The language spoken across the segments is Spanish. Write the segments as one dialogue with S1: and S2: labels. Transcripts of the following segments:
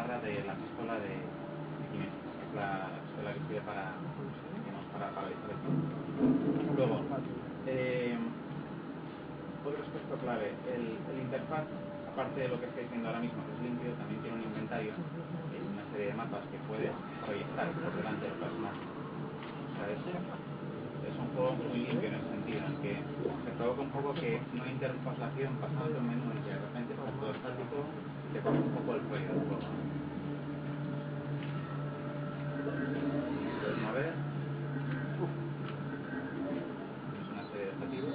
S1: barra de la pistola de Kinesis, que es la pistola que sirve para, digamos, para paralizar el tiempo. Luego, otro aspecto clave, el interfaz, aparte de lo que estáis viendo ahora mismo, que es limpio, también tiene un inventario y una serie de mapas que puedes proyectar por delante del personaje. O sea, es un juego muy limpio en el sentido en que se provoca un poco que no interrumpas la acción pasándote un menú y que de repente está todo estático y te coge un poco el rollo del juego, ¿no? Puedes mover, es una serie de objetivos.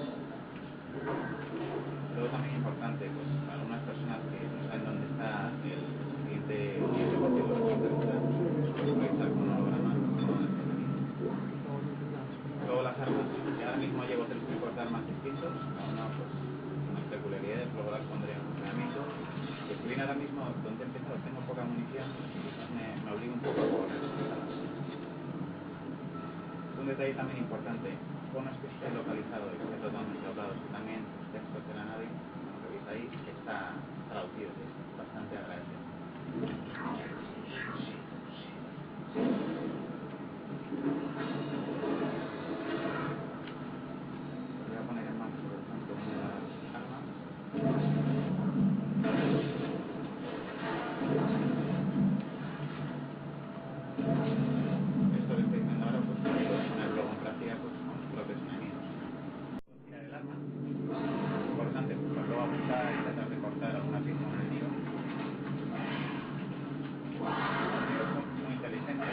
S1: Luego también importante, pues para algunas personas que no saben dónde está el siguiente objetivo, la siguiente ruta, puedes proyectar con un holograma dónde está el camino. Luego las armas, yo ahora mismo llevo 3 tipos de armas distintos, cada una pues unas peculiaridades, luego las pondré en funcionamiento. Y si bien ahora mismo donde he empezado tengo poca munición, quizás me obligue un poco a correr. Un detalle también importante, no es que esté localizado y esté totalmente doblado, que también los textos de la nave, como que veis ahí, está traducido, que es bastante agradecido. Voy a poner en marcha, por tanto, una de las armas. Esto que estáis viendo ahora, pues puedes poner luego en práctica pues, con los propios enemigos. Tirar el arma, es importante, pues luego apuntar y tratar de cortar alguna pieza de un enemigo. Son muy inteligentes.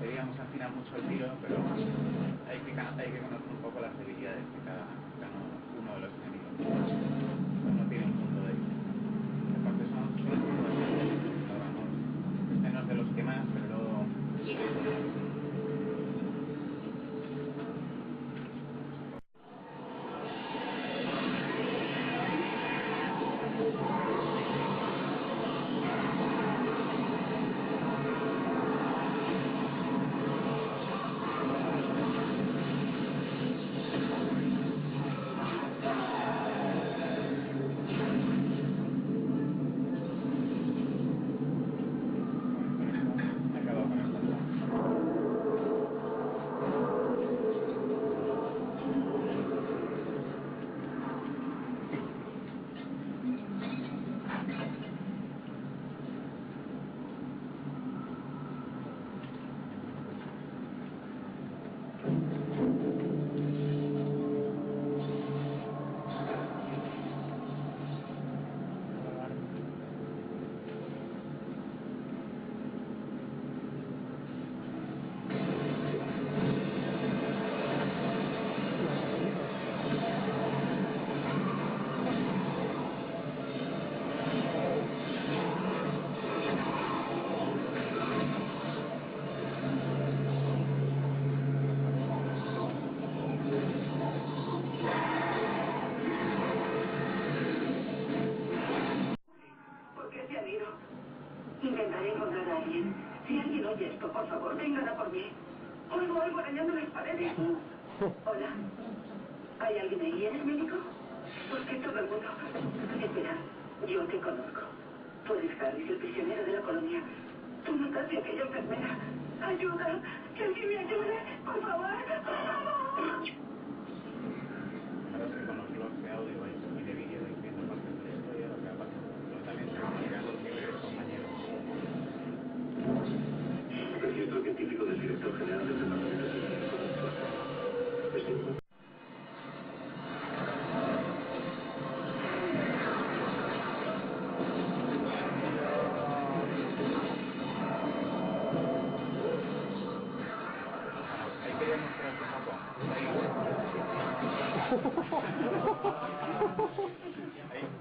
S1: Deberíamos afinar mucho el tiro, pero hay que conocer un poco las debilidades de cada uno de los enemigos. Uno tiene un punto débil. Aparte son vamos, menos de los que más, pero luego... Acabo con esta zona.
S2: ¿Por qué se han ido? Intentaré encontrar a alguien. Si alguien oye esto, por favor, vengan a por mí. Oigo algo arañando las paredes. Hola. ¿Hay alguien ahí? ¿Eres médico? ¿Por qué todo el mundo? Espera, yo te conozco. Tú eres Harris, el prisionero de la colonia. Tú mataste a aquella enfermera. ¡Ayuda! ¡Que alguien me ayude! ¡Por favor! ¡Por favor!
S1: Ahora es que con los blogs de audio y de vídeo vais viendo partes de la historia, lo que ha pasado. Pero también se comunican los libres compañeros.
S3: Registro científico del director general del Departamento Científico de Información.
S1: Ahí quería mostrarte un poco.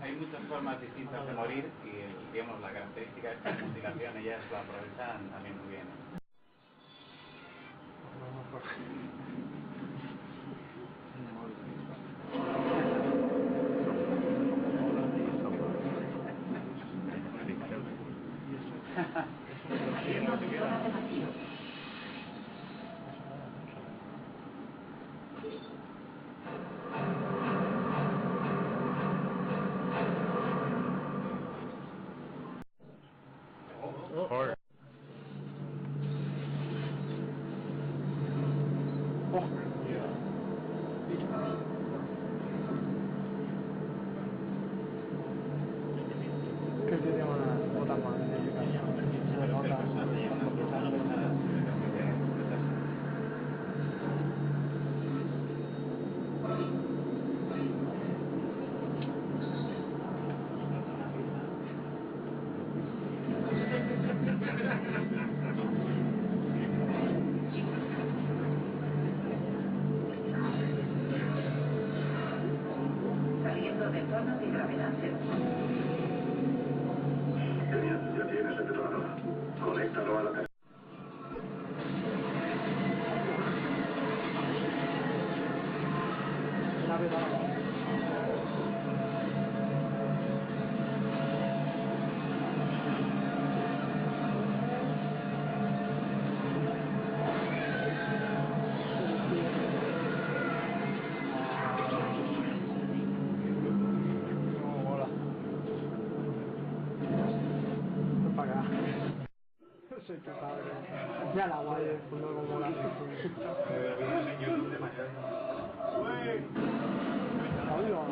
S1: Hay muchas formas distintas de morir y digamos la característica de esta mutilación ellas lo aprovechan también muy bien.
S2: sensor de tono de gravedad.
S3: Genial, ya tienes el detonador. Conéctalo a la tarjeta.
S4: Soy tu padre. Ya la guay, pues no como la Oigo.